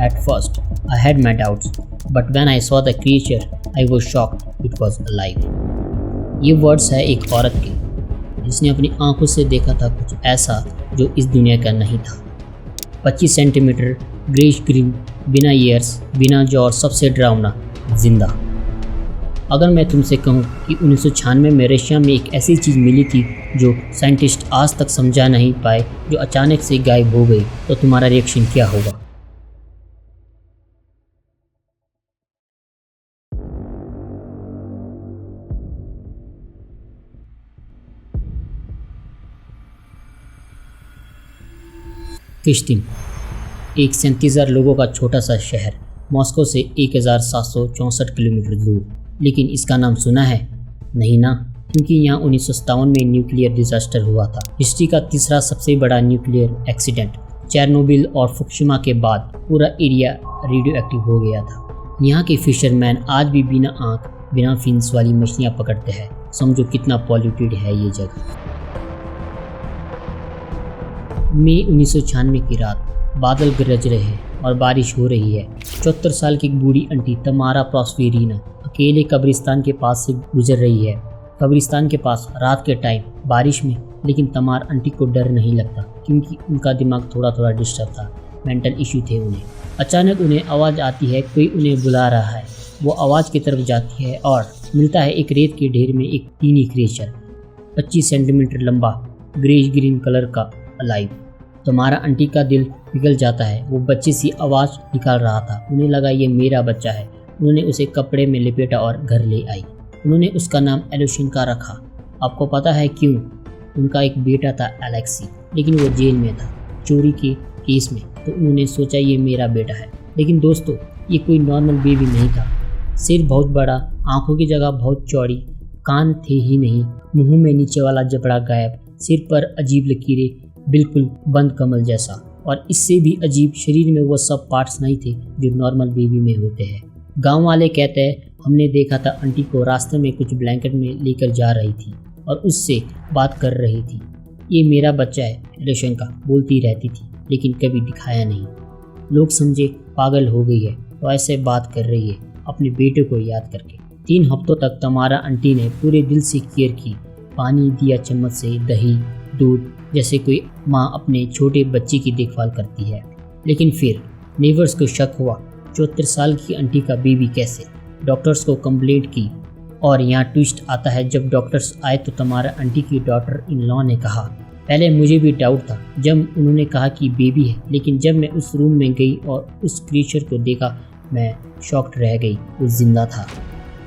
At first, I had my doubts, but when I saw the creature, I was shocked it was alive. ये words है एक औरत के जिसने अपनी आंखों से देखा था कुछ ऐसा जो इस दुनिया का नहीं था। 25 सेंटीमीटर, ग्रेश ग्रीन, बिना ईयर्स, बिना जॉ और सबसे डरावना, जिंदा। अगर मैं तुमसे कहूँ कि 1996 में रशिया में एक ऐसी चीज़ मिली थी जो साइंटिस्ट आज तक समझा नहीं पाए, जो अचानक से गायब हो गई, तो तुम्हारा रिएक्शन क्या होगा? किश्तिन, एक 37,000 लोगों का छोटा सा शहर, मॉस्को से 1764 किलोमीटर दूर। लेकिन इसका नाम सुना है? नहीं ना, क्योंकि यहाँ 1957 में न्यूक्लियर डिजास्टर हुआ था। हिस्ट्री का तीसरा सबसे बड़ा न्यूक्लियर एक्सीडेंट। चेरनोबिल और फुकुशिमा के बाद पूरा एरिया रेडियो एक्टिव हो गया था। यहाँ के फिशरमैन आज भी बिना आँख, बिना फिन्स वाली मछलियाँ पकड़ते हैं। समझो कितना पॉल्यूटेड है ये जगह। मई 1996 की रात, बादल गरज रहे हैं और बारिश हो रही है। 74 साल की एक बूढ़ी आंटी तमारा प्रोस्पेरिना अकेले कब्रिस्तान के पास से गुजर रही है। कब्रिस्तान के पास रात के टाइम बारिश में, लेकिन तमार आंटी को डर नहीं लगता क्योंकि उनका दिमाग थोड़ा थोड़ा डिस्टर्ब था। मेंटल इशू थे उन्हें। अचानक उन्हें आवाज़ आती है, कोई उन्हें बुला रहा है। वो आवाज़ की तरफ जाती है और मिलता है एक रेत के ढेर में एक टीनी क्रिएचर, 25 सेंटीमीटर लंबा, ग्रेश ग्रीन कलर का, अलाइव। तुम्हारा आंटी का दिल पिघल जाता है। वो बच्चे सी आवाज़ निकाल रहा था। उन्हें लगा ये मेरा बच्चा है। उन्होंने उसे कपड़े में लपेटा और घर ले आई। उन्होंने उसका नाम एलोशिन्का रखा। आपको पता है क्यों? उनका एक बेटा था एलेक्सी, लेकिन वो जेल में था चोरी के केस में, तो उन्होंने सोचा ये मेरा बेटा है। लेकिन दोस्तों, ये कोई नॉर्मल बेबी नहीं था। सिर बहुत बड़ा, आंखों की जगह बहुत चौड़ी, कान थे ही नहीं, मुंह में नीचे वाला जबड़ा गायब, सिर पर अजीब लकीरें, बिल्कुल बंद कमल जैसा। और इससे भी अजीब, शरीर में वो सब पार्ट्स नहीं थे जो नॉर्मल बेबी में होते हैं। गांव वाले कहते हैं हमने देखा था आंटी को रास्ते में कुछ ब्लैंकेट में लेकर जा रही थी और उससे बात कर रही थी। ये मेरा बच्चा है, एलोशिन्का बोलती रहती थी, लेकिन कभी दिखाया नहीं। लोग समझे पागल हो गई है तो ऐसे बात कर रही है अपने बेटे को याद करके। 3 हफ्तों तक तमारा आंटी ने पूरे दिल से केयर की। पानी दिया चम्मच से, दही, दूध, जैसे कोई माँ अपने छोटे बच्चे की देखभाल करती है। लेकिन फिर नेबर्स को शक हुआ, 74 साल की आंटी का बेबी कैसे? डॉक्टर्स को कंप्लेंट की। और यहाँ ट्विस्ट आता है, जब डॉक्टर्स आए तो तुम्हारा आंटी की डॉटर इन लॉ ने कहा, पहले मुझे भी डाउट था जब उन्होंने कहा कि बेबी है, लेकिन जब मैं उस रूम में गई और उस क्रीचर को देखा, मैं शॉक्ड रह गई। वो जिंदा था।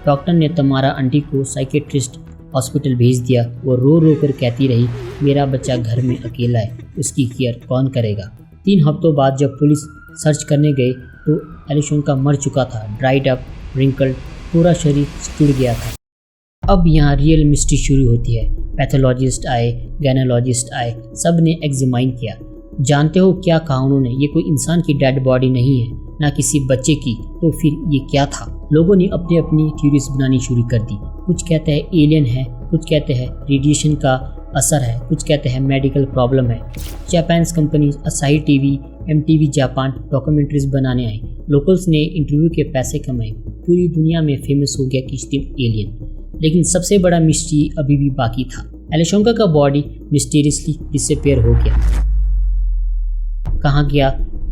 डॉक्टर ने तुम्हारा आंटी को साइकेट्रिस्ट हॉस्पिटल भेज दिया। वो रो रो कर कहती रही, मेरा बच्चा घर में अकेला है, उसकी केयर कौन करेगा? 3 हफ्तों बाद जब पुलिस सर्च करने गए तो एलोशिन्का मर चुका था। ड्राइड अप, रिंकल्ड, पूरा शरीर सिकुड़ गया था। अब यहाँ रियल मिस्ट्री शुरू होती है। पैथोलॉजिस्ट आए, गायनोलॉजिस्ट आए, सब ने एग्जामाइन किया। जानते हो क्या कहा उन्होंने? ये कोई इंसान की डेड बॉडी नहीं है, ना किसी बच्चे की। तो फिर ये क्या था? लोगों ने अपनी अपनी थ्योरीज बनानी शुरू कर दी। कुछ कहते हैं एलियन है, कुछ कहते हैं रेडिएशन का असर है, कुछ कहते हैं मेडिकल प्रॉब्लम है। जापान्स कंपनी असाही टीवी, MTV जापान डॉक्यूमेंट्रीज बनाने आई। लोकल्स ने इंटरव्यू के पैसे कमाए। पूरी दुनिया में फेमस हो गया किश्तिन एलियन। लेकिन सबसे बड़ा मिस्ट्री अभी भी बाकी था। एलोशिन्का का बॉडी मिस्टीरियसली डिसअपीयर हो गया। कहाँ गया,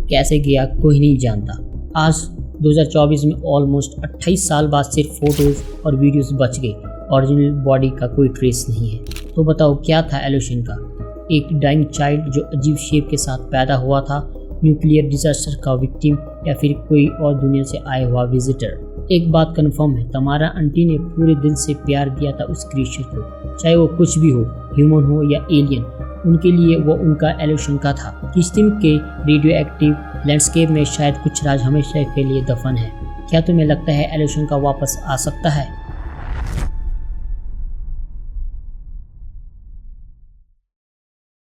कैसे गया, कोई नहीं जानता। आज 2024 में ऑलमोस्ट 28 साल बाद सिर्फ फोटोज और वीडियोस बच गए। ओरिजिनल बॉडी का कोई ट्रेस नहीं है। तो बताओ क्या था एलोशिन्का? एक डाइंग चाइल्ड जो अजीब शेप के साथ पैदा हुआ था, न्यूक्लियर डिजास्टर का विक्टिम, या फिर कोई और दुनिया से आया हुआ विजिटर? एक बात कंफर्म है, तुम्हारा आंटी ने पूरे दिल से प्यार दिया था उस क्रीचर को। चाहे वो कुछ भी हो, ह्यूमन हो या एलियन, उनके लिए वो उनका एलोशिन्का था। किश्तिन के रेडियो एक्टिव लैंडस्केप में शायद कुछ राज हमेशा के लिए दफन है। क्या तुम्हें लगता है एलोशिन्का वापस आ सकता है?